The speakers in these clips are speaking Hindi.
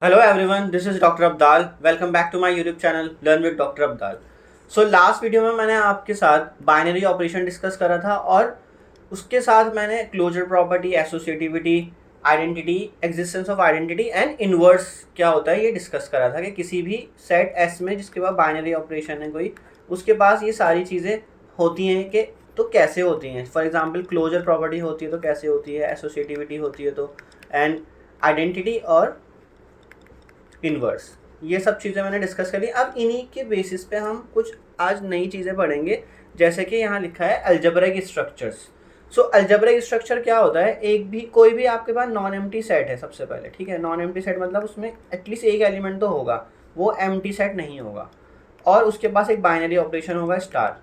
Hello everyone, this is Dr. Abdal. Welcome back to my YouTube channel Learn with Dr. Abdal. So last video में मैंने आपके साथ बाइनरी ऑपरेशन डिस्कस करा था और उसके साथ मैंने closure property, associativity, identity, existence of identity and inverse क्या होता है ये डिस्कस करा था कि किसी भी सेट एस में जिसके पास बाइनरी ऑपरेशन है कोई, उसके पास ये सारी चीज़ें होती हैं कि तो कैसे होती हैं. फॉर एग्जांपल क्लोजर प्रॉपर्टी होती है तो कैसे होती है, एसोसिएटिविटी होती है तो, एंड आइडेंटिटी और इन्वर्स, ये सब चीज़ें मैंने डिस्कस कर ली. अब इन्हीं के बेसिस पे हम कुछ आज नई चीज़ें पढ़ेंगे, जैसे कि यहाँ लिखा है अलजेब्रिक स्ट्रक्चर्स. सो अलजेब्रिक स्ट्रक्चर क्या होता है, एक भी कोई भी आपके पास नॉन एम्प्टी सेट है सबसे पहले, ठीक है. नॉन एम्प्टी सेट मतलब उसमें एटलीस्ट एक एलिमेंट तो होगा, वो एम्प्टी सेट नहीं होगा, और उसके पास एक बाइनरी ऑपरेशन होगा स्टार,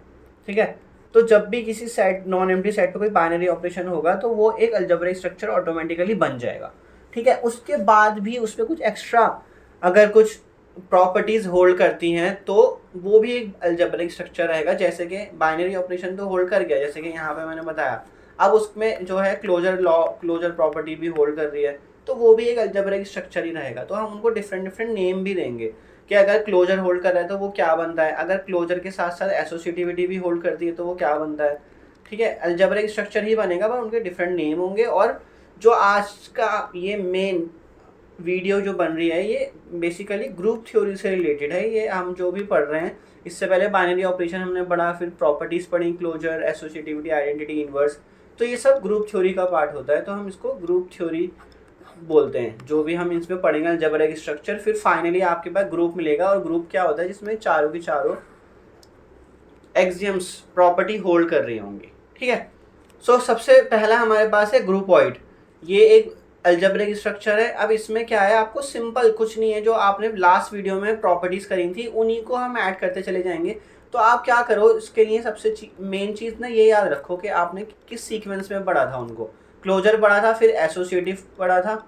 ठीक है. तो जब भी किसी सेट नॉन एम्प्टी सेट पे कोई बाइनरी ऑपरेशन होगा तो वो एक अलजेब्रिक स्ट्रक्चर ऑटोमेटिकली बन जाएगा, ठीक है. उसके बाद भी उस पर कुछ एक्स्ट्रा अगर कुछ प्रॉपर्टीज़ होल्ड करती हैं तो वो भी एक अलजेब्रिक स्ट्रक्चर रहेगा. जैसे कि बाइनरी ऑपरेशन तो होल्ड कर गया, जैसे कि यहाँ पे मैंने बताया. अब उसमें जो है क्लोजर लॉ, क्लोजर प्रॉपर्टी भी होल्ड कर रही है, तो वो भी एक अलजेब्रिक स्ट्रक्चर ही रहेगा. तो हम उनको डिफरेंट डिफरेंट नेम भी देंगे कि अगर क्लोजर होल्ड कर रहा है तो वो क्या बनता है, अगर क्लोजर के साथ साथ एसोसिएटिविटी भी होल्ड करती है तो वो क्या बनता है, ठीक है. अलजेब्रिक स्ट्रक्चर ही बनेगा पर उनके डिफरेंट नेम होंगे. और जो आज का ये मेन वीडियो जो बन रही है ये बेसिकली ग्रुप थ्योरी से रिलेटेड है. ये हम जो भी पढ़ रहे हैं, इससे पहले बाइनरी ऑपरेशन हमने पढ़ा, फिर प्रॉपर्टीज़ पढ़ी, क्लोजर, एसोसिएटिविटी, आइडेंटिटी, इन्वर्स, तो ये सब ग्रुप थ्योरी का पार्ट होता है. तो हम इसको ग्रुप थ्योरी बोलते हैं जो भी हम इसमें पढ़ेंगे अलजेब्रिक स्ट्रक्चर. फिर फाइनली आपके पास ग्रुप मिलेगा, और ग्रुप क्या होता है जिसमें चारों की चारों एक्सियम्स प्रॉपर्टी होल्ड कर रही होंगी, ठीक है. सो सबसे पहला हमारे पास है ग्रुपॉइड. ये एक अलजेब्रिक स्ट्रक्चर है. अब इसमें क्या है, आपको सिंपल कुछ नहीं है, जो आपने लास्ट वीडियो में प्रॉपर्टीज़ करी थी उन्हीं को हम ऐड करते चले जाएंगे. तो आप क्या करो, इसके लिए सबसे मेन चीज़ ना ये याद रखो कि आपने किस सीक्वेंस में पढ़ा था उनको. क्लोजर पढ़ा था, फिर एसोसिएटिव पढ़ा था,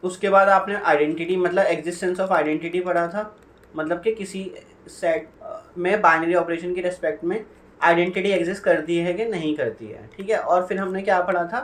उसके बाद आपने आइडेंटिटी मतलब एग्जिस्टेंस ऑफ आइडेंटिटी पढ़ा था, मतलब कि किसी सेट में बाइनरी ऑपरेशन की रेस्पेक्ट में आइडेंटिटी एग्जिस्ट करती है कि नहीं करती है, ठीक है. और फिर हमने क्या पढ़ा था,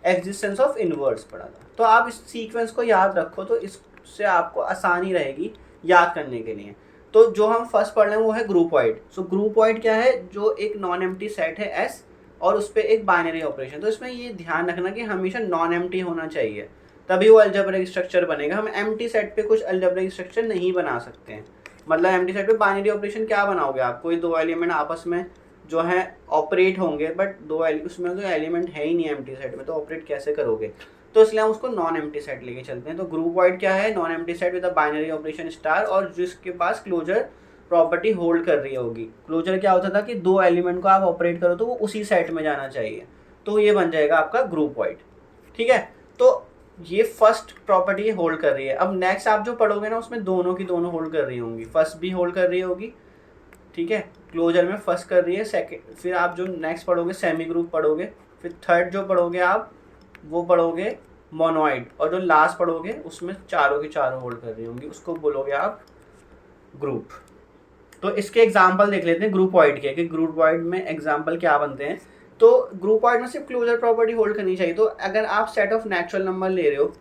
एग्जिस्टेंस ऑफ इन्वर्स पढ़ा था. तो आप इस सीक्वेंस को याद रखो तो इससे आपको आसानी रहेगी याद करने के लिए. तो जो हम फर्स्ट पढ़ रहे हैं वो है ग्रुपॉइड. सो ग्रुपॉइड क्या है, जो एक नॉन एम्प्टी सेट है एस और उस पर एक बाइनरी ऑपरेशन. तो इसमें ये ध्यान रखना कि हमेशा नॉन एम्प्टी होना चाहिए, तभी वो अलजेब्रिक स्ट्रक्चर बनेगा. हम एम्प्टी सेट पे कुछ अलजेब्रिक स्ट्रक्चर नहीं बना सकते हैं. मतलब एम्प्टी सेट पे बाइनरी ऑपरेशन क्या बनाओगे आप, कोई दो एलिमेंट आपस में जो है ऑपरेट होंगे, बट उसमें तो एलिमेंट है ही नहीं एम्प्टी सेट में, तो ऑपरेट कैसे करोगे. तो इसलिए हम उसको नॉन एम्प्टी सेट लेके चलते हैं. तो ग्रुपॉइड क्या है, non empty set with a binary operation star, और जिसके पास क्लोजर प्रॉपर्टी होल्ड कर रही होगी. क्लोजर क्या होता था कि दो एलिमेंट को आप ऑपरेट करो तो वो उसी सेट में जाना चाहिए, तो ये बन जाएगा आपका ग्रुपॉइड, ठीक है. तो ये फर्स्ट प्रॉपर्टी होल्ड कर रही है. अब नेक्स्ट आप जो पढ़ोगे ना उसमें दोनों की दोनों होल्ड कर रही होंगी. फर्स्ट भी होल्ड कर रही होगी, ठीक है, क्लोजर में फर्स्ट कर रही है. सेकंड फिर आप जो नेक्स्ट पढ़ोगे सेमी ग्रुप पढ़ोगे. फिर थर्ड जो पढ़ोगे आप वो पढ़ोगे मोनोइड, और जो लास्ट पढ़ोगे उसमें चारों की चारों होल्ड कर रही होंगी, उसको बोलोगे आप ग्रुप. तो इसके एग्जाम्पल देख लेते हैं ग्रुपॉइड के, कि ग्रुपॉइड में एग्जाम्पल क्या बनते हैं. तो ग्रुपॉइड में सिर्फ क्लोजर प्रॉपर्टी होल्ड करनी चाहिए. तो अगर आप सेट ऑफ नेचुरल नंबर ले रहे हो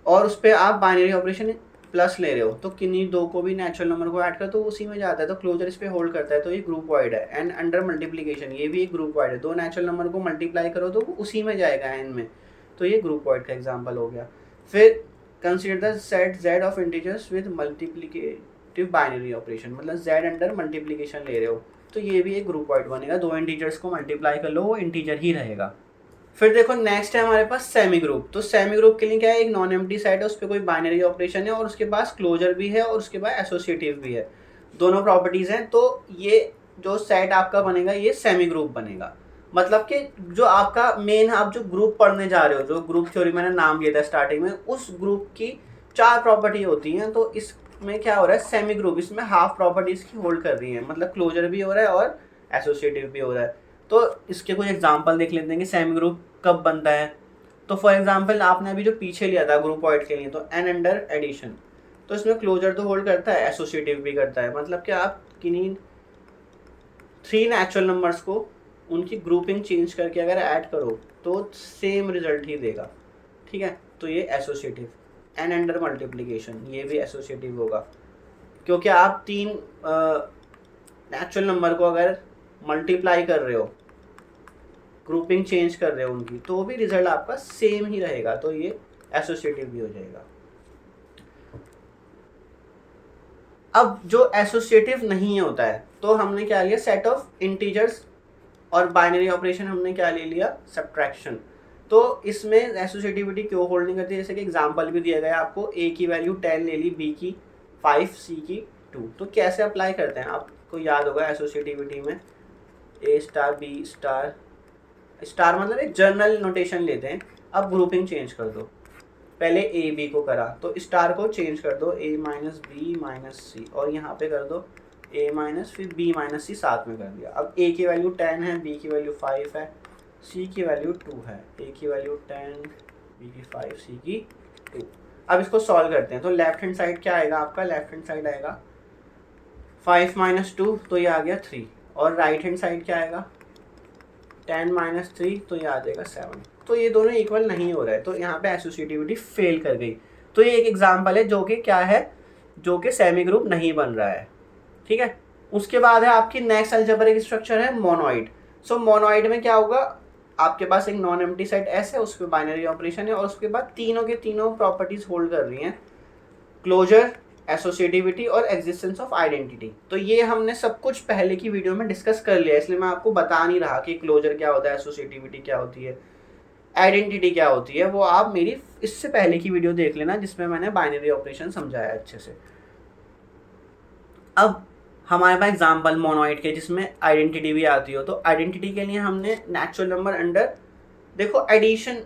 और उस पर आप बाइनरी ऑपरेशन प्लस ले रहे हो, तो किन्हीं दो को भी नेचुरल नंबर को ऐड कर तो उसी में जाता है, तो क्लोजर इस पे होल्ड करता है, तो ये ग्रुपॉइड है. एंड अंडर मल्टीप्लिकेशन, ये भी एक ग्रुपॉइड है. दो नेचुरल नंबर को मल्टीप्लाई करो तो वो उसी में जाएगा एन में, तो ये ग्रुपॉइड का एग्जाम्पल हो गया. फिर consider the set z of integers with multiplicative binary operation, मतलब z अंडर मल्टीप्लिकेशन ले रहे हो, तो ये भी एक ग्रुपॉइड बनेगा. दो इंटीजर्स को मल्टीप्लाई कर लो, वो इंटीजर ही रहेगा. फिर देखो नेक्स्ट है हमारे पास सेमी ग्रुप. तो सेमी ग्रुप के लिए क्या है, एक नॉन एम्प्टी सेट है, उस पर कोई बाइनरी ऑपरेशन है और उसके पास क्लोजर भी है और उसके पास एसोसिएटिव भी है, दोनों प्रॉपर्टीज़ हैं. तो ये जो सेट आपका बनेगा ये सेमी ग्रुप बनेगा. मतलब कि जो आपका मेन आप जो ग्रुप पढ़ने जा रहे हो, जो ग्रुप थ्योरी मैंने नाम लिया था स्टार्टिंग में, उस ग्रुप की चार प्रॉपर्टी होती हैं. तो इसमें क्या हो रहा है, सेमी ग्रुप इसमें हाफ प्रॉपर्टीज़ की होल्ड कर रही है, मतलब क्लोजर भी हो रहा है और एसोसिएटिव भी हो रहा है. तो इसके कुछ एग्जांपल देख लेते हैं कि सेमी ग्रुप कब बनता है. तो फॉर एग्जांपल आपने अभी जो पीछे लिया था ग्रुपॉइड के लिए, तो एन अंडर एडिशन, तो इसमें क्लोजर तो होल्ड करता है, एसोसिएटिव भी करता है. मतलब कि आप किन्हीं थ्री नेचुरल नंबर्स को उनकी ग्रुपिंग चेंज करके अगर ऐड करो तो सेम रिजल्ट ही देगा, ठीक है। तो ये एसोसिएटिव। एन अंडर मल्टीप्लिकेशन, ये भी एसोसिएटिव होगा, क्योंकि आप तीन नेचुरल नंबर को अगर मल्टीप्लाई कर रहे हो, ग्रुपिंग चेंज कर रहे हो उनकी, तो भी रिजल्ट आपका सेम ही रहेगा, तो ये एसोसिएटिव भी हो जाएगा। अब जो एसोसिएटिव नहीं होता है, तो हमने क्या लिया, सेट ऑफ इंटीजर्स, और बाइनरी ऑपरेशन हमने क्या ले लिया, सब्ट्रैक्शन। तो इसमें एसोसिएटिविटी क्यों होल्ड नहीं करती, जैसे कि एग्जांपल भी दिया गया है आपको, ए की वैल्यू 10 ले ली, बी की 5, सी की 2। तो कैसे अप्लाई करते हैं, आपको याद होगा एसोसिएटिविटी में ए स्टार बी स्टार, स्टार मतलब एक जर्नल नोटेशन लेते हैं। अब ग्रुपिंग चेंज कर दो, पहले ए बी को करा तो स्टार को चेंज कर दो, ए माइनस बी माइनस सी, और यहाँ पे कर दो ए माइनस, फिर बी माइनस सी साथ में कर दिया। अब ए की वैल्यू 10 है, बी की वैल्यू 5 है, सी की वैल्यू 2 है, ए की वैल्यू 10, बी की 5, सी की 2। अब इसको सॉल्व करते हैं, तो लेफ्ट हैंड साइड क्या आएगा आपका, लेफ्ट हैंड साइड आएगा 5 माइनस 2, तो ये आ गया 3, और राइट हैंड साइड क्या आएगा 10 माइनस 3, तो ये आ जाएगा 7। तो ये दोनों इक्वल नहीं हो रहा है, तो यहाँ पे एसोसिएटिविटी फेल कर गई। तो ये एक एग्जांपल है जो कि क्या है, जो कि सेमी ग्रुप नहीं बन रहा है, ठीक है। उसके बाद है आपकी नेक्स्ट अलजेब्रिक स्ट्रक्चर है मोनोइड। सो मोनोइड में क्या होगा, आपके पास एक नॉन एम्प्टी सेट एस है, उस पर बाइनरी ऑपरेशन है, और उसके बाद तीनों के तीनों प्रॉपर्टीज होल्ड कर रही हैं, क्लोजर, एसोसिएटिविटी और एग्जिस्टेंस ऑफ आइडेंटिटी। तो ये हमने सब कुछ पहले की वीडियो में डिस्कस कर लिया, इसलिए मैं आपको बता नहीं रहा कि क्लोजर क्या होता है, एसोसिएटिविटी क्या होती है, आइडेंटिटी क्या होती है। वो आप मेरी इससे पहले की वीडियो देख लेना जिसमें मैंने बाइनरी ऑपरेशन समझाया अच्छे से। अब हमारे पास एग्जाम्पल मोनोइड के जिसमें आइडेंटिटी भी आती हो, तो आइडेंटिटी के लिए हमने नेचुरल नंबर अंडर, देखो एडिशन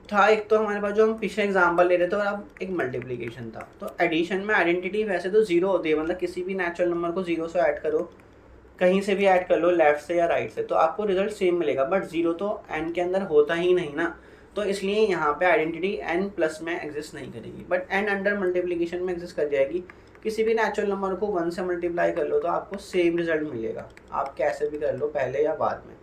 था एक, तो हमारे पास जो हम पिछले एग्जाम्पल ले रहे थे, और अब एक मल्टीप्लिकेशन था। तो एडिशन में आइडेंटिटी वैसे तो 0 होती है, मतलब किसी भी नेचुरल नंबर को 0 से ऐड करो, कहीं से भी ऐड कर लो, लेफ्ट से या राइट से, तो आपको रिजल्ट सेम मिलेगा। बट 0 तो n के अंदर होता ही नहीं ना, तो इसलिए यहाँ पे आइडेंटिटी n प्लस में एग्जिस्ट नहीं करेगी, बट n अंडर मल्टीप्लिकेशन में एग्जिस्ट कर जाएगी। किसी भी नेचुरल नंबर को 1 से मल्टीप्लाई कर लो तो आपको सेम रिजल्ट मिलेगा, आप कैसे भी कर लो, पहले या बाद में,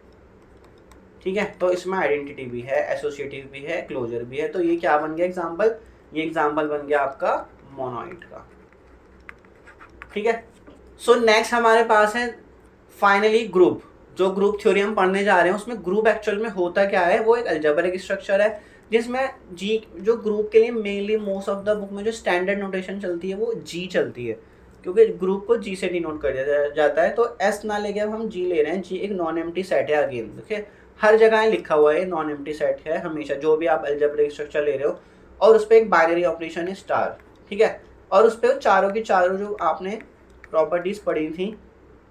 ठीक है। तो इसमें आइडेंटिटी भी है, एसोसिएटिव भी है, क्लोजर भी है। तो ये क्या बन गया एग्जाम्पल, ये एग्जाम्पल बन गया आपका मोनोइड का, ठीक है। सो नेक्स्ट हमारे पास है फाइनली ग्रुप। जो ग्रुप थ्योरी हम पढ़ने जा रहे हैं उसमें ग्रुप एक्चुअल में होता क्या है, वो एक अलजेब्रिक स्ट्रक्चर है जिसमें जी, जो ग्रुप के लिए mainly most of the book में जो स्टैंडर्ड नोटेशन चलती है वो जी चलती है, क्योंकि ग्रुप को जी से डिनोट कर दिया जाता है। तो एस ना लेके अब हम जी ले रहे हैं। जी एक नॉन एम्प्टी सेट है, अगेन देखिए हर जगह लिखा हुआ है नॉन एम्प्टी सेट है हमेशा, जो भी आप अलजेब्रिक स्ट्रक्चर ले रहे हो, और उस पर एक बाइनरी ऑपरेशन है स्टार, ठीक है। और उस पर चारों की चारों जो आपने प्रॉपर्टीज पढ़ी थी,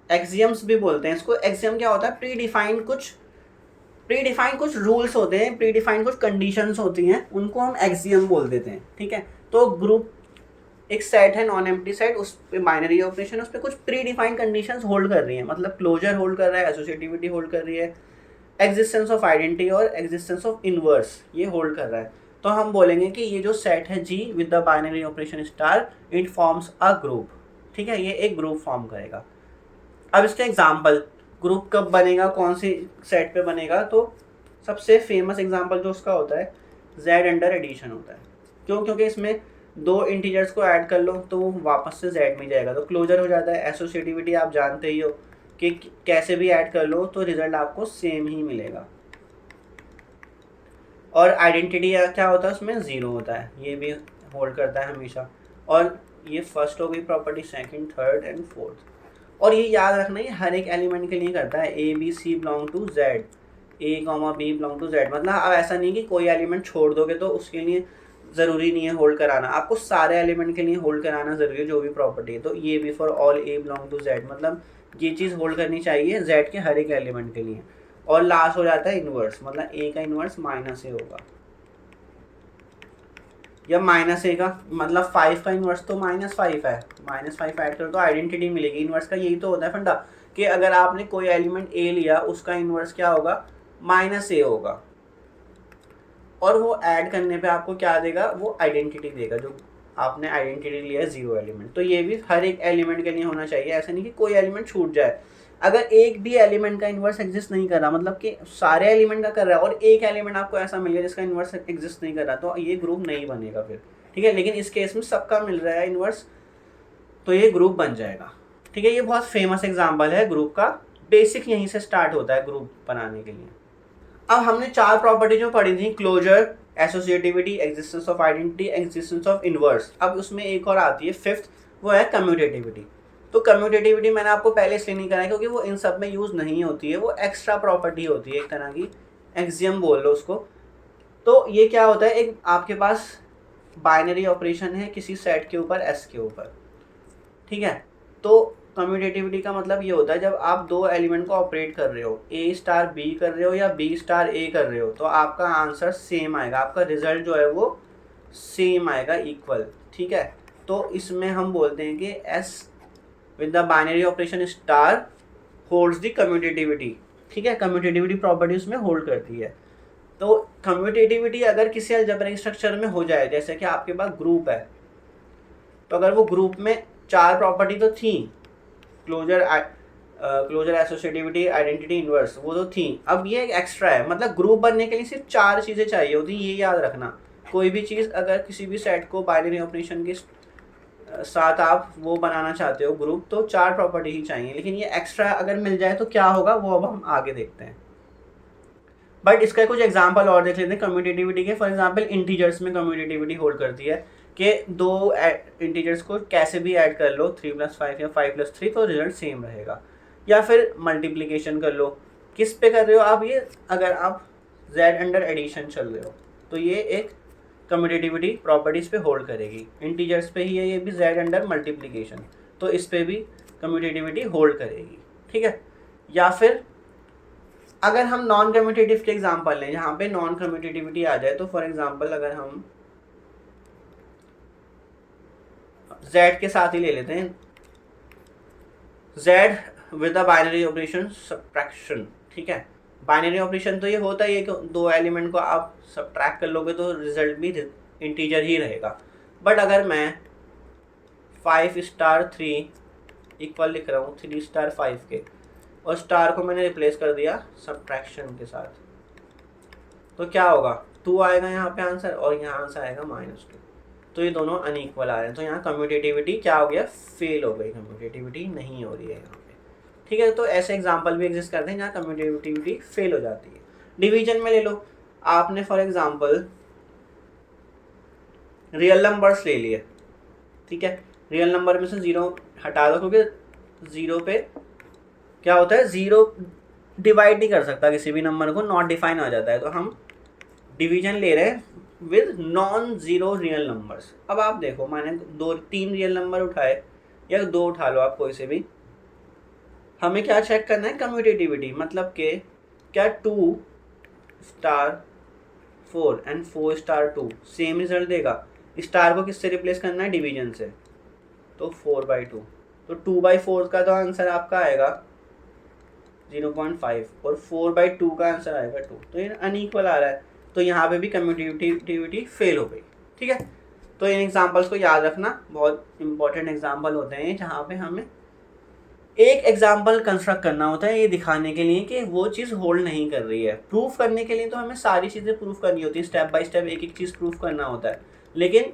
एक्सियम्स भी बोलते हैं इसको। एक्सियम क्या होता है, प्री डिफाइंड कुछ रूल्स होते हैं, प्री डिफाइंड कुछ कंडीशंस होती हैं, उनको हम एक्सियम बोल देते हैं, ठीक है। तो ग्रुप एक सेट है नॉन एम्प्टी सेट, उस पे बाइनरी ऑपरेशन, उस पर कुछ प्री डिफाइंड कंडीशंस होल्ड कर रही हैं, मतलब क्लोजर होल्ड कर रहा है, एसोसिएटिविटी होल्ड कर रही है, एग्जिस्टेंस ऑफ आइडेंटिटी और एग्जिस्टेंस ऑफ इनवर्स ये होल्ड कर रहा है। तो हम बोलेंगे कि ये जो सेट है G with the binary operation star, it forms a group, ठीक है, ये एक ग्रुप फॉर्म करेगा। अब इसके एग्जाम्पल, ग्रुप कब बनेगा, कौन सी सेट पे बनेगा, तो सबसे फेमस एग्जाम्पल जो उसका होता है z अंडर एडिशन होता है। क्यों, क्योंकि इसमें दो इंटीजर्स को ऐड कर लो तो वो वापस से z में जाएगा, तो क्लोजर हो जाता है। एसोसिएटिविटी आप जानते ही हो कि कैसे भी ऐड कर लो तो रिजल्ट आपको सेम ही मिलेगा। और आइडेंटिटी क्या होता है, उसमें 0 होता है, ये भी होल्ड करता है हमेशा। और ये फर्स्ट हो गई property, second, third and fourth. और ये याद रखना है हर एक एलिमेंट के लिए करता है, A B C belong to Z, A comma B belong to Z. मतलब अब ऐसा नहीं कि कोई एलिमेंट छोड़ दोगे तो उसके लिए ज़रूरी नहीं है होल्ड कराना, आपको सारे एलिमेंट के लिए होल्ड कराना ज़रूरी है जो भी प्रॉपर्टी है। तो ये भी for all A belong to Z, मतलब ये चीज़ होल्ड करनी चाहिए जेड के हर एक एलिमेंट के लिए। और लास्ट हो जाता है इनवर्स, मतलब ए का इनवर्स माइनस ए होगा, या माइनस ए का मतलब 5 का इनवर्स तो -5 है, -5 ऐड करो तो आइडेंटिटी मिलेगी। इनवर्स का यही तो होता है फंडा कि अगर आपने कोई एलिमेंट ए लिया उसका इनवर्स क्या होगा, -a होगा, और वो ऐड करने पे आपको क्या देगा, वो आइडेंटिटी देगा जो आपने आइडेंटिटी लिया है 0 एलिमेंट। तो ये भी हर एक एलिमेंट के लिए होना चाहिए, ऐसा नहीं कि कोई एलिमेंट छूट जाए। अगर एक भी एलिमेंट का इन्वर्स एग्जिस्ट नहीं कर रहा, मतलब कि सारे एलिमेंट का कर रहा है और एक एलिमेंट आपको ऐसा मिल गया जिसका इन्वर्स एग्जिस्ट नहीं कर रहा, तो ये ग्रुप नहीं बनेगा फिर, ठीक है। लेकिन इस केस में सबका मिल रहा है इन्वर्स, तो ये ग्रुप बन जाएगा, ठीक है। ये बहुत फेमस एग्जाम्पल है ग्रुप का, बेसिक यहीं से स्टार्ट होता है ग्रुप बनाने के लिए। अब हमने 4 प्रॉपर्टी जो पढ़ी थी, closure, associativity, existence of identity, existence of inverse. अब उसमें एक और आती है 5th, वो है कम्यूटेटिविटी। तो कम्यूटेटिविटी मैंने आपको पहले इसलिए नहीं कराया क्योंकि वो इन सब में यूज़ नहीं होती है, वो एक्स्ट्रा प्रॉपर्टी होती है, एक तरह की एक्सियम बोल लो उसको। तो ये क्या होता है, एक आपके पास बाइनरी ऑपरेशन है किसी सेट के ऊपर, एस के ऊपर, ठीक है। तो कम्यूटेटिविटी का मतलब ये होता है जब आप दो एलिमेंट को ऑपरेट कर रहे हो, ए स्टार बी कर रहे हो या बी स्टार ए कर रहे हो, तो आपका आंसर सेम आएगा, आपका रिजल्ट जो है वो सेम आएगा, इक्वल, ठीक है। तो इसमें हम बोलते हैं कि S with the binary operation star holds the commutativity, ठीक है। कम्यूटेटिविटी प्रॉपर्टी उसमें होल्ड करती है। तो कम्यूटेटिविटी अगर किसी अलजेब्रिक स्ट्रक्चर में हो जाए, जैसे कि आपके पास ग्रुप है, तो अगर वो ग्रुप में 4 प्रॉपर्टी तो थी, क्लोजर, एसोसिएटिविटी, आइडेंटिटी, इन्वर्स, वो तो थी। अब ये एक एक्स्ट्रा है, मतलब ग्रुप बनने के लिए सिर्फ 4 चीज़ें चाहिए होती, ये याद रखना। कोई भी चीज़ अगर किसी भी सेट को बाइनरी ऑपरेशन के साथ आप वो बनाना चाहते हो ग्रुप, तो 4 प्रॉपर्टी ही चाहिए। लेकिन ये एक्स्ट्रा अगर मिल जाए तो क्या होगा, वो अब हम आगे देखते हैं। बट इसका कुछ एग्जाम्पल और देख लेते हैं कम्यूटेटिविटी के। फॉर एग्जाम्पल इंटीजर्स में कम्यूटेटिविटी होल्ड करती है कि 2 इंटीजर्स को कैसे भी ऐड कर लो, 3 + 5 या 5 + 3, तो रिजल्ट सेम रहेगा। या फिर मल्टीप्लिकेशन कर लो, किस पे कर रहे हो आप, ये अगर आप z अंडर एडिशन चल रहे हो तो ये एक कम्यूटेटिविटी प्रॉपर्टीज पे होल्ड करेगी। इंटीजर्स पे ही है ये भी, z अंडर मल्टीप्लिकेशन, तो इस पे भी कम्यूटेटिविटी होल्ड करेगी, ठीक है। या फिर अगर हम नॉन कम्यूटेटिव के एग्जांपल लें, जहाँ पे नॉन कम्यूटेटिविटी आ जाए, तो फॉर एग्जांपल अगर हम z के साथ ही ले लेते हैं, z with the binary operation subtraction, ठीक है। बाइनरी ऑपरेशन तो ये होता ही है कि 2 एलिमेंट को आप सब्ट्रैक्ट कर लोगे तो रिजल्ट भी इंटीजर ही रहेगा। बट अगर मैं 5 स्टार 3 इक्वल लिख रहा हूँ 3 स्टार 5 के, और स्टार को मैंने रिप्लेस कर दिया सब्ट्रैक्शन के साथ, तो क्या होगा, 2 आएगा यहाँ पे आंसर, और यहाँ आंसर आएगा -2। तो ये दोनों अनइक्वल आ रहे हैं, तो यहाँ कम्यूटेटिविटी क्या हो गया, फेल हो गई, कम्यूटेटिविटी नहीं हो रही है यहाँ पे, ठीक है। तो ऐसे एग्जाम्पल भी एग्जिस्ट करते हैं जहाँ कम्यूटेटिविटी फेल हो जाती है। डिवीजन में ले लो, आपने फॉर एग्जाम्पल रियल नंबर्स ले लिए, ठीक है। रियल नंबर में से 0 हटा दो, क्योंकि 0 पे क्या होता है, 0 डिवाइड नहीं कर सकता किसी भी नंबर को, नॉट डिफाइन आ जाता है। तो हम डिवीजन ले रहे हैं with non zero real numbers. अब आप देखो, मैंने 2-3 रियल नंबर उठाए, या 2 उठा लो आप कोई से भी, हमें क्या चेक करना है, कम्यूटेटिविटी, मतलब कि क्या 2 star 4 and 4 star 2 same result देगा। स्टार को किससे रिप्लेस करना है, डिवीजन से, तो 4/2, तो 2/4 का तो आंसर आपका आएगा 0.5, और 4/2 का आंसर आएगा 2, तो ये अनइक्वल आ रहा है, तो यहाँ पे भी कम्यूटेटिविटी फेल हो गई, ठीक है। तो इन एग्जांपल्स को याद रखना, बहुत इंपॉर्टेंट एग्जांपल होते हैं जहाँ पे हमें एक एग्जाम्पल कंस्ट्रक्ट करना होता है ये दिखाने के लिए कि वो चीज़ होल्ड नहीं कर रही है। प्रूफ करने के लिए तो हमें सारी चीज़ें प्रूफ करनी होती है, स्टेप बाय स्टेप एक एक चीज़ प्रूफ करना होता है। लेकिन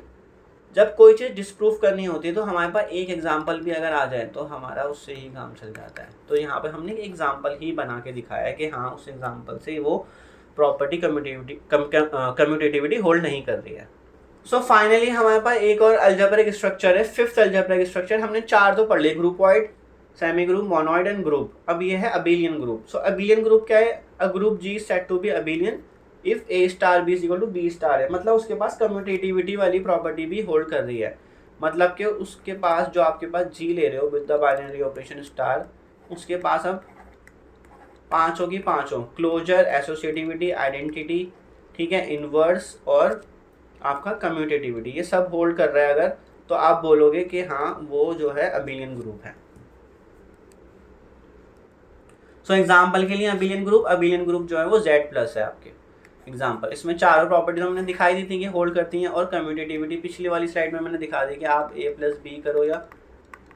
जब कोई चीज़ डिस्प्रूफ करनी होती है तो हमारे पास एक एग्जाम्पल भी अगर आ जाए तो हमारा उससे ही काम चल जाता है। तो यहाँ पे हमने एक एग्जाम्पल ही बना के दिखाया है कि हाँ, उस एग्जाम्पल से वो प्रॉपर्टी कम्यूटेटिविटी होल्ड नहीं कर रही है। सो फाइनली हमारे पास एक और अलजेब्रिक स्ट्रक्चर है, 5th अलजेब्रिक स्ट्रक्चर। हमने 4 तो पढ़ लिए, groupoid, semi group, monoid and group. अब ये है abelian group. So abelian group क्या है, a group G is said to be abelian if A star B is equal to B star है, मतलब उसके पास कम्यूटेटिविटी वाली प्रॉपर्टी भी होल्ड कर रही है। मतलब कि उसके पास जो आपके पास G ले रहे हो with the binary operation star, उसके पास अब 5 की 5 क्लोजर, एसोसिएटिविटी, आइडेंटिटी, ठीक है, इन्वर्स और आपका कम्यूटेटिविटी, ये सब होल्ड कर रहा है अगर, तो आप बोलोगे कि हाँ वो जो है अबेलियन ग्रुप है। सो एग्जाम्पल के लिए अबेलियन ग्रुप जो है वो Z+ है आपके एग्जाम्पल। इसमें चारों प्रॉपर्टी हमने दिखाई दी थी कि होल्ड करती हैं, और कम्यूटेटिविटी पिछली वाली स्लाइड में मैंने दिखा दी कि आप A+B करो या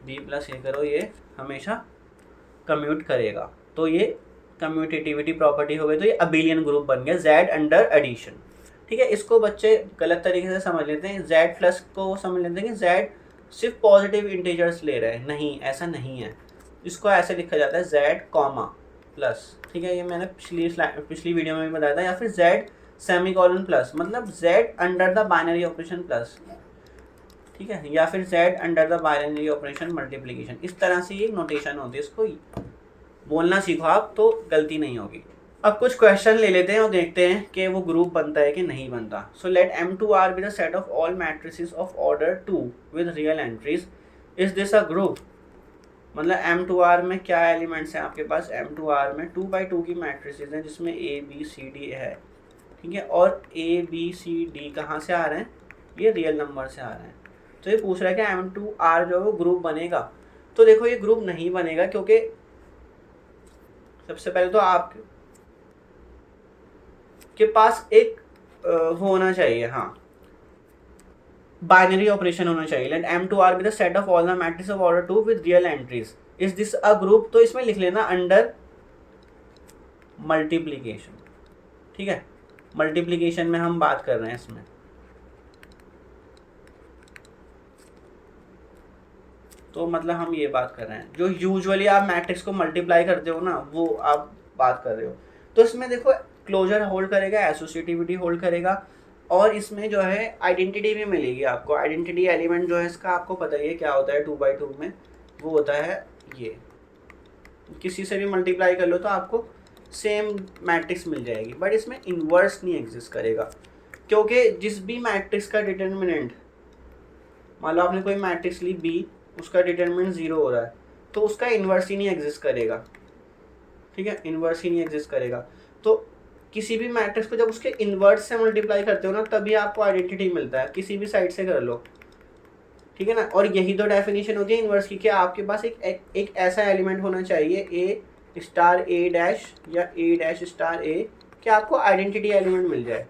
B+A करो, ये हमेशा कम्यूट करेगा। तो ये कम्यूटेटिविटी प्रॉपर्टी हो गई, तो ये अबेलियन ग्रुप बन गया Z अंडर एडिशन। ठीक है, इसको बच्चे गलत तरीके से समझ लेते हैं, Z प्लस को समझ लेते हैं कि Z सिर्फ पॉजिटिव इंटीजर्स ले रहे हैं, नहीं ऐसा नहीं है। इसको ऐसे लिखा जाता है Z कॉमा प्लस। ठीक है, ये मैंने पिछली वीडियो में भी बताया था। या फिर Z सेमी कॉलन प्लस, मतलब Z under the binary operation plus. ठीक है, या फिर Z under the binary operation multiplication. इस तरह से ये नोटेशन होती है, इसको बोलना सीखो आप तो गलती नहीं होगी। अब कुछ क्वेश्चन ले लेते हैं और देखते हैं कि वो ग्रुप बनता है कि नहीं बनता। So let M2R be the set of all matrices of order 2 with real entries, is this a group? मतलब M2R में क्या एलिमेंट्स हैं आपके पास? M2R में 2x2 की मैट्रिसेस हैं जिसमें A B C D है। ठीक है, और A B C D कहाँ से आ रहे हैं? ये रियल नंबर से आ रहे हैं। तो ये पूछ रहा है कि M2R जो है वो ग्रुप बनेगा। तो देखो ये ग्रुप नहीं बनेगा, क्योंकि सबसे पहले तो आपके पास एक वो होना चाहिए, हाँ, बाइनरी ऑपरेशन होना चाहिए। Let M2R be the set of all the matrix of order 2 with real entries, is this a group? तो इसमें लिख लेना अंडर मल्टीप्लिकेशन। ठीक है, मल्टीप्लिकेशन में हम बात कर रहे हैं इसमें। तो मतलब हम ये बात कर रहे हैं जो यूजुअली आप मैट्रिक्स को मल्टीप्लाई करते हो ना, वो आप बात कर रहे हो। तो इसमें देखो क्लोजर होल्ड करेगा, एसोसिएटिविटी होल्ड करेगा, और इसमें जो है आइडेंटिटी भी मिलेगी आपको। आइडेंटिटी एलिमेंट जो है इसका आपको पता ही है क्या होता है 2x2 में, वो होता है ये, किसी से भी मल्टीप्लाई कर लो तो आपको सेम मैट्रिक्स मिल जाएगी। बट इसमें इन्वर्स नहीं एग्जिस्ट करेगा, क्योंकि जिस भी मैट्रिक्स का डिटर्मिनेंट, मान लो आपने कोई मैट्रिक्स ली B, उसका डिटर्मिनेंट 0 हो रहा है, तो उसका इन्वर्स ही नहीं एग्जिस्ट करेगा। ठीक है, इन्वर्स ही नहीं एग्जिस्ट करेगा। तो किसी भी मैट्रिक्स को जब उसके इन्वर्स से मल्टीप्लाई करते हो ना, तभी आपको आइडेंटिटी मिलता है, किसी भी साइड से कर लो। ठीक है ना, और यही तो डेफिनेशन होती है इन्वर्स की, कि आपके पास एक ऐसा एलिमेंट होना चाहिए A स्टार A डैश या A डैश स्टार A, कि आपको आइडेंटिटी एलिमेंट मिल जाए।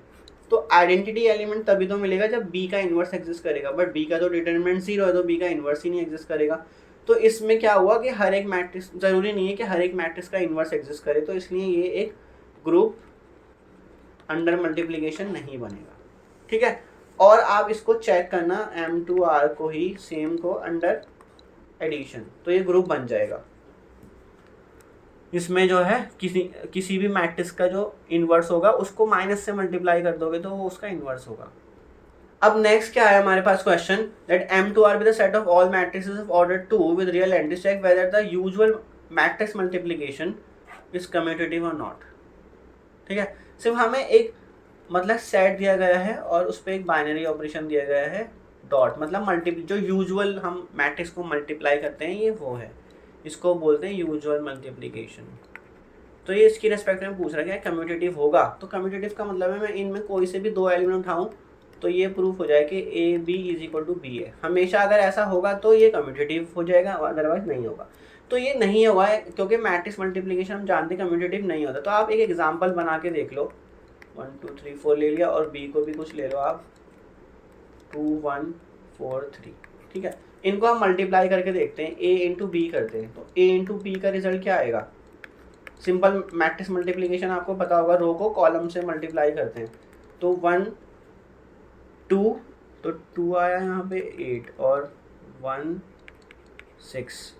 तो आइडेंटिटी एलिमेंट तभी तो मिलेगा जब B का इन्वर्स एग्जिस्ट करेगा, बट B का तो डिटरमिनेंट 0 है, तो B का इन्वर्स ही नहीं एग्जिस्ट करेगा। तो इसमें क्या हुआ कि हर एक मैट्रिक्स, ज़रूरी नहीं है कि हर एक मैट्रिक्स का इन्वर्स एग्जिस्ट करे, तो इसलिए ये एक ग्रुप अंडर मल्टीप्लिकेशन नहीं बनेगा। ठीक है, और आप इसको चेक करना M2R को ही सेम को अंडर एडिशन, तो ये ग्रुप बन जाएगा। इसमें जो है किसी भी मैट्रिक्स का जो इन्वर्स होगा उसको माइनस से मल्टीप्लाई कर दोगे तो वो उसका इन्वर्स होगा। अब नेक्स्ट क्या है हमारे पास question, that M2R be the set of all matrices of order 2 with real entries, check whether the usual matrix multiplication is commutative और नॉट। ठीक है, सिर्फ हमें एक मतलब सेट दिया गया है और उस पर एक बाइनरी ऑपरेशन दिया गया है डॉट, मतलब जो यूजुअल हम मैट्रिक्स को मल्टीप्लाई करते हैं ये वो है, इसको बोलते हैं यूजुअल मल्टीप्लिकेशन। तो ये इसकी रेस्पेक्ट में पूछ रहा है कि कम्यूटेटिव होगा। तो कम्यूटेटिव का मतलब है मैं इनमें कोई से भी 2 एलिमेंट उठाऊं तो ये प्रूफ हो जाए कि A B is equal to B है। हमेशा अगर ऐसा होगा तो ये कम्यूटेटिव हो जाएगा, अदरवाइज नहीं होगा। तो ये नहीं हुआ है क्योंकि मैट्रिक्स मल्टीप्लिकेशन हम जानते हैं कम्यूटेटिव नहीं होता। तो आप एक एग्जाम्पल बना के देख लो, 1 2 3 4 ले लिया, और B को भी कुछ ले लो आप, 2 1 4 3। ठीक है, इनको हम मल्टीप्लाई करके देखते हैं, A इंटू B करते हैं, तो A इंटू B का रिजल्ट क्या आएगा? सिंपल मैट्रिक्स मल्टीप्लिकेशन आपको पता होगा, रो को कॉलम से मल्टीप्लाई करते हैं। तो 1 2, तो 2 आया यहाँ पे 8, और 1 6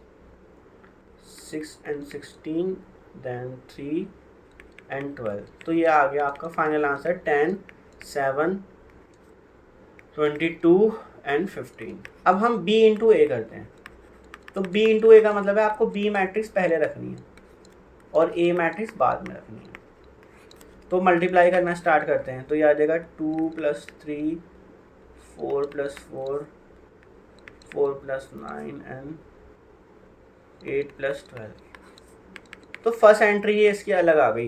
6 एंड 16, देन 3 एंड 12। तो ये आ गया आपका फाइनल आंसर 10 7 22 एंड 15। अब हम B इंटू A करते हैं। तो B इंटू A का मतलब है आपको B मैट्रिक्स पहले रखनी है और A मैट्रिक्स बाद में रखनी है। तो मल्टीप्लाई करना स्टार्ट करते हैं। तो ये आ जाएगा 2 + 3 4 + 4 4 + 9 एंड 8 + 12। तो फर्स्ट एंट्री ये इसकी अलग आ गई,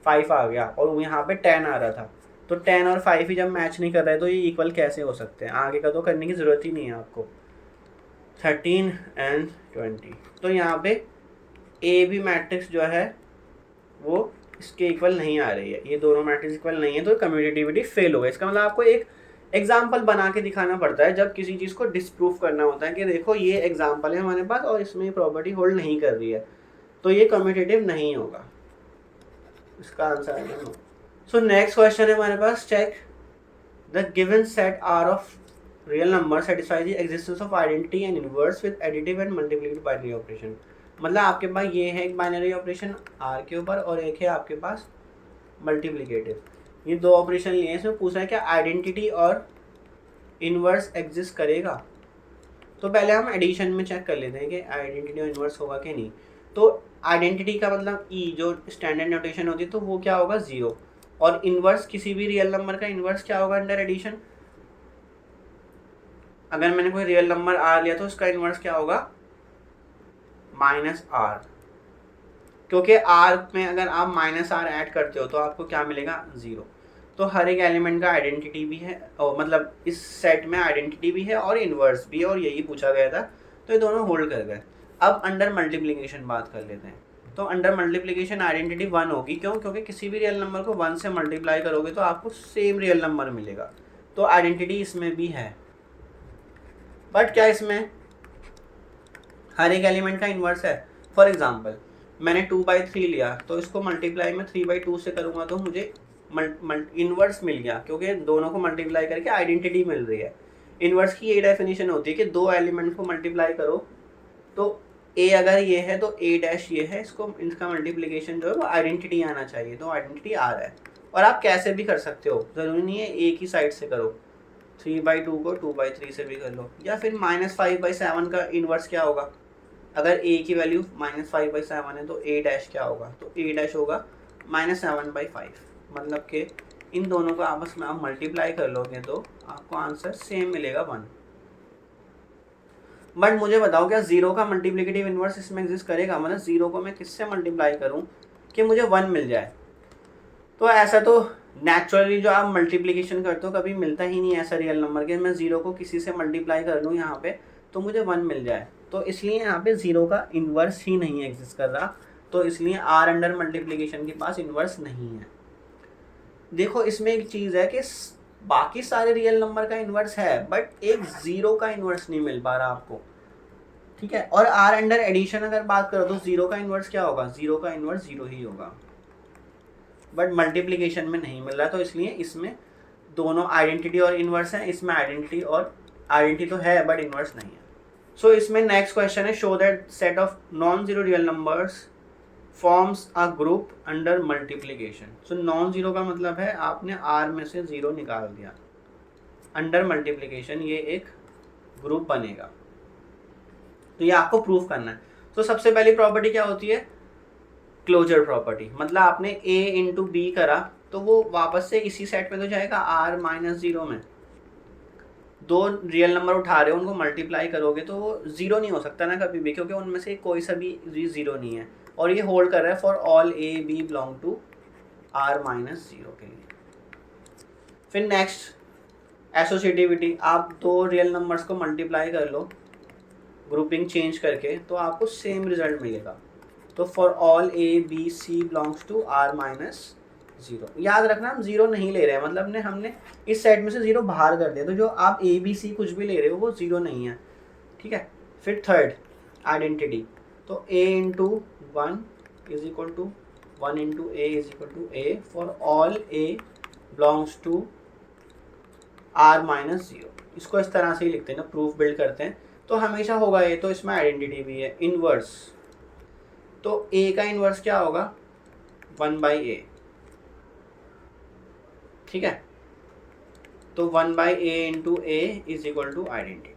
5 आ गया, और यहाँ पे 10 आ रहा था। तो 10 और 5 ही जब मैच नहीं कर रहे तो ये इक्वल कैसे हो सकते हैं? आगे का तो करने की ज़रूरत ही नहीं है आपको। 13 एंड 20। तो यहाँ पे ए बी मैट्रिक्स जो है वो इसके इक्वल नहीं आ रही है, ये दोनों मैट्रिक्स इक्वल नहीं है, तो कम्यूटेटिविटी फेल हो गई। इसका मतलब आपको एक एग्जाम्पल बना के दिखाना पड़ता है जब किसी चीज़ को डिस्प्रूव करना होता है कि देखो ये एग्जाम्पल है हमारे पास और इसमें ये प्रॉपर्टी होल्ड नहीं कर रही है। तो ये कम्यूटेटिव नहीं होगा, इसका आंसर है नो। सो नेक्स्ट क्वेश्चन है हमारे पास, check the given set R of real number satisfy the existence of identity and inverse with additive and multiplicative binary operation. मतलब आपके पास ये है एक बाइनरी ऑपरेशन आर के ऊपर और एक है आपके पास मल्टीप्लिकेटिव, ये दो ऑपरेशन लिए हैं। इसमें पूछा है क्या आइडेंटिटी और इनवर्स एग्जिस्ट करेगा। तो पहले हम एडिशन में चेक कर लेते हैं कि आइडेंटिटी और इनवर्स होगा कि नहीं। तो आइडेंटिटी का मतलब ई जो स्टैंडर्ड नोटेशन होती है तो वो क्या होगा 0, और इनवर्स किसी भी रियल नंबर का इनवर्स क्या होगा अंडर एडिशन। अगर मैंने कोई रियल नंबर आर लिया तो उसका इनवर्स क्या होगा -r, क्योंकि r में अगर आप -r ऐड करते हो तो आपको क्या मिलेगा 0। तो हर एक एलिमेंट का आइडेंटिटी भी है, और मतलब इस सेट में आइडेंटिटी भी है और इनवर्स भी है, और यही पूछा गया था तो ये दोनों होल्ड कर गए। अब अंडर मल्टीप्लिकेशन बात कर लेते हैं। तो अंडर मल्टीप्लिकेशन आइडेंटिटी 1 होगी, क्यों? क्योंकि किसी भी रियल नंबर को 1 से मल्टीप्लाई करोगे तो आपको सेम रियल नंबर मिलेगा, तो आइडेंटिटी इसमें भी है। बट क्या इसमें हर एक एलिमेंट का इन्वर्स है? फॉर एग्जाम्पल मैंने 2/3 लिया तो इसको मल्टीप्लाई में 3/2 से करूँगा तो मुझे इन्वर्स मिल गया, क्योंकि दोनों को मल्टीप्लाई करके आइडेंटिटी मिल रही है। इन्वर्स की ये डेफिनेशन होती है कि दो एलिमेंट को मल्टीप्लाई करो तो ए अगर ये है तो ए डैश ये है, इसको इनका मल्टीप्लिकेशन जो है वो आइडेंटिटी आना चाहिए, तो आइडेंटिटी आ रहा है। और आप कैसे भी कर सकते हो, ज़रूरी नहीं है एक ही साइड से करो, 3/2 को 2/3 से भी कर लो, या फिर -5/7 का इन्वर्स क्या होगा। अगर ए की वैल्यू -5/7 है तो ए डैश क्या होगा, तो ए डैश होगा -7/5। मतलब कि इन दोनों को आपस में आप मल्टीप्लाई कर लोगे तो आपको आंसर सेम मिलेगा 1। बट मुझे बताओ क्या 0 का मल्टीप्लिकेटिव इन्वर्स इसमें एग्जिस्ट करेगा? मतलब 0 को मैं किससे मल्टीप्लाई करूं कि मुझे 1 मिल जाए? तो ऐसा तो नेचुरली जो आप मल्टीप्लिकेशन करते हो कभी मिलता ही नहीं ऐसा रियल नंबर के मैं 0 को किसी से मल्टीप्लाई कर लूँ यहाँ पे तो मुझे 1 मिल जाए। तो इसलिए यहाँ पे 0 का इन्वर्स ही नहीं एग्जिस्ट कर रहा, तो इसलिए आर अंडर मल्टीप्लिकेशन के पास इन्वर्स नहीं है। देखो इसमें एक चीज़ है कि बाकी सारे रियल नंबर का इन्वर्स है, बट एक 0 का इन्वर्स नहीं मिल पा रहा आपको, ठीक है। और आर अंडर एडिशन अगर बात करो तो 0 का इन्वर्स क्या होगा? 0 का इन्वर्स 0 ही होगा, बट मल्टीप्लिकेशन में नहीं मिल रहा, तो इसलिए इसमें दोनों आइडेंटिटी और इन्वर्स हैं, इसमें आइडेंटिटी तो है बट इन्वर्स नहीं है। सो इसमें नेक्स्ट क्वेश्चन है, show that set of non zero real numbers forms a group under multiplication. So non zero का मतलब है आपने आर में से 0 निकाल दिया, अंडर मल्टीप्लिकेशन ये एक ग्रुप बनेगा, तो ये आपको प्रूफ करना है। तो सबसे पहली प्रॉपर्टी क्या होती है? Closure property. मतलब आपने a इंटू बी करा तो वो वापस से इसी सेट में तो जाएगा r-0 में। दो रियल नंबर उठा रहे हो उनको मल्टीप्लाई करोगे तो वो 0 नहीं हो सकता ना कभी भी, क्योंकि उनमें से कोई सा भी 0 नहीं है, और ये होल्ड कर रहा है for all a b belong to r-0 के लिए। फिर नेक्स्ट एसोसिएटिविटी, आप दो रियल नंबर्स को मल्टीप्लाई कर लो ग्रुपिंग चेंज करके तो आपको सेम रिजल्ट मिलेगा। तो for all a b c belongs to r-0। याद रखना हम 0 नहीं ले रहे हैं, मतलब ने हमने इस सेट में से 0 बाहर कर दिया, तो जो आप a b c कुछ भी ले रहे हो वो 0 नहीं है, ठीक है। फिर थर्ड आइडेंटिटी, तो a into 1 is equal to 1 into a is equal to a for all a belongs to r-0। इसको इस तरह से ही लिखते हैं ना, प्रूफ बिल्ड करते हैं तो हमेशा होगा ये। तो इसमें आइडेंटिटी भी है। इन्वर्स, तो a का इन्वर्स क्या होगा? 1/a, ठीक है। तो 1/a into a is equal to identity,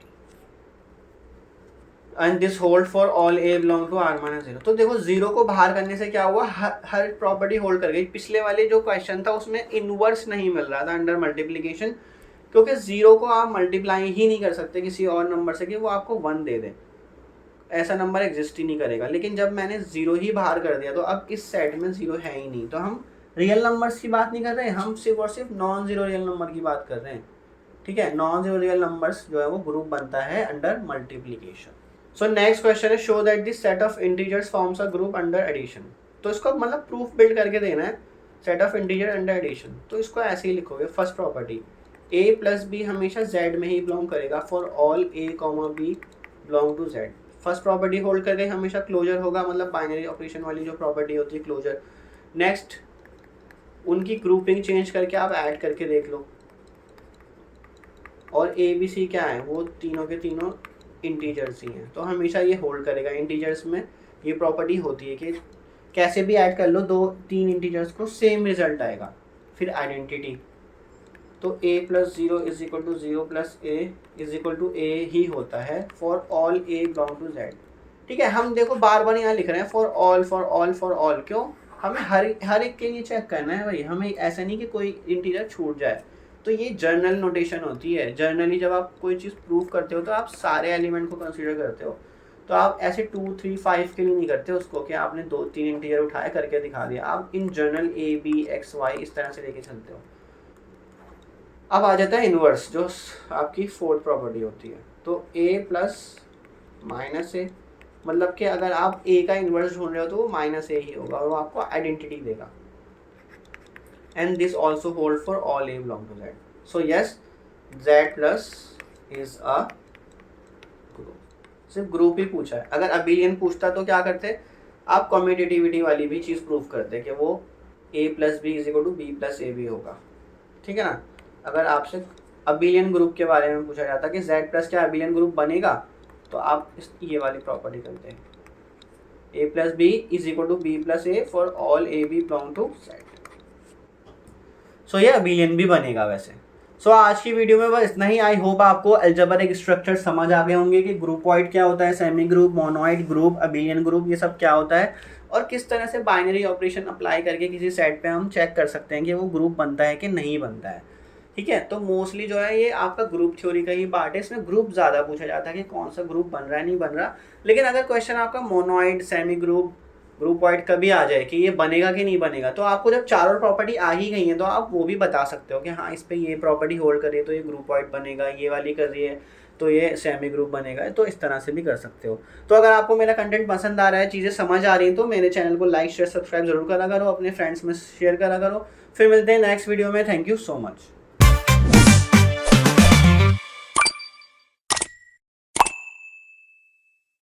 and this hold for all a belong to r-0। तो देखो 0 को बाहर करने से क्या हुआ, हर प्रॉपर्टी होल्ड कर गई। पिछले वाले जो क्वेश्चन था उसमें इन्वर्स नहीं मिल रहा था अंडर मल्टीप्लिकेशन, क्योंकि 0 को आप मल्टीप्लाई ही नहीं कर सकते किसी और नंबर से कि वो आपको 1 दे दे, ऐसा नंबर एग्जिस्ट ही नहीं करेगा। लेकिन जब मैंने 0 ही बाहर कर दिया तो अब इस सेट में 0 है ही नहीं, तो हम रियल नंबर्स की बात नहीं कर रहे हैं, हम सिर्फ और सिर्फ नॉन जीरो रियल नंबर की बात कर रहे हैं, ठीक है। नॉन जीरो रियल नंबर्स जो है वो ग्रुप बनता है under multiplication. So next question है, show that this set of integers forms a group under addition. तो इसको मतलब प्रूफ बिल्ड करके देना है, set of integer under addition. तो इसको ऐसे ही लिखोगे, first property a plus b हमेशा z में ही बिलोंग करेगा for all a, b belong to z। First property hold कर गई, हमेशा क्लोजर होगा, मतलब बाइनरी ऑपरेशन वाली जो प्रॉपर्टी होती है क्लोजर। नेक्स्ट उनकी ग्रुपिंग चेंज करके आप ऐड करके देख लो, और ए बी सी क्या है, वो तीनों के तीनों इंटीजर्स ही हैं, तो हमेशा ये होल्ड करेगा। इंटीजर्स में ये प्रॉपर्टी होती है कि कैसे भी ऐड कर लो दो तीन इंटीजर्स को, सेम रिजल्ट आएगा। फिर आइडेंटिटी, तो a plus zero is equal to zero plus a is equal to a ही होता है for all A belong to z. ठीक है, हम देखो बार बार यहाँ लिख रहे हैं for all for all for all, क्यों? हमें हर एक के लिए चेक करना है भाई, हमें ऐसा नहीं कि कोई इंटीजर छूट जाए। तो ये जर्नल नोटेशन होती है। जर्नली जब आप कोई चीज़ प्रूव करते हो तो आप सारे एलिमेंट को कंसीडर करते हो, तो आप ऐसे 2 3 5 के लिए नहीं करते उसको कि आपने 2 3 इंटीजर उठाए करके दिखा दिया। आप in general a b x y इस तरह से लेके चलते हो। अब आ जाता है इन्वर्स, जो आपकी फोर्थ प्रॉपर्टी होती है। तो a प्लस माइनस ए, मतलब कि अगर आप a का इन्वर्स ढूंढ रहे हो तो वो माइनस ए ही होगा और वो आपको आइडेंटिटी देगा। And this also hold for all A belong to Z. So yes, Z plus is a group. सिर्फ ग्रुप ही पूछा है। अगर अबिलियन पूछता तो क्या करते, आप कम्यूटेटिविटी वाली भी चीज़ प्रूव करते कि वो a plus B is equal to B plus A B होगा। ठीक है ना। अगर आपसे अबिलियन ग्रुप के बारे में पूछा जाता कि z प्लस क्या अबिलियन ग्रुप बनेगा, तो आप ये वाली प्रॉपर्टी करते हैं, a plus B is equal to B plus A for all A B belong to z। So ये अबिलियन भी बनेगा वैसे। सो आज की वीडियो में बस इतना ही। आई होप आपको अलजेब्रिक स्ट्रक्चर समझ आ गए होंगे कि ग्रुपॉइड क्या होता है, semi group, monoid group, abelian group, ये सब क्या होता है, और किस तरह से बाइनरी ऑपरेशन अप्लाई करके किसी सेट पे हम चेक कर सकते हैं कि वो ग्रुप बनता है कि नहीं बनता है। ठीक है, तो मोस्टली जो है ये आपका ग्रुप थ्योरी का ही पार्ट है। इसमें ग्रुप ज़्यादा पूछा जाता है कि कौन सा ग्रुप बन रहा है नहीं बन रहा। लेकिन अगर क्वेश्चन आपका मोनोइड, सेमी ग्रुप, ग्रुपॉइड कभी आ जाए कि ये बनेगा कि नहीं बनेगा, तो आपको जब चारों प्रॉपर्टी आ ही गई हैं तो आप वो भी बता सकते हो कि हाँ इस पे ये प्रॉपर्टी होल्ड कर रही है तो ये ग्रुपॉइड बनेगा, ये वाली कर रही है तो ये सेमी ग्रुप बनेगा। तो इस तरह से भी कर सकते हो। तो अगर आपको मेरा कंटेंट पसंद आ रहा है, चीज़ें समझ आ रही हैं, तो मेरे चैनल को लाइक शेयर सब्सक्राइब जरूर करा करो, अपने फ्रेंड्स में शेयर करा करो। फिर मिलते हैं नेक्स्ट वीडियो में। Thank you so much.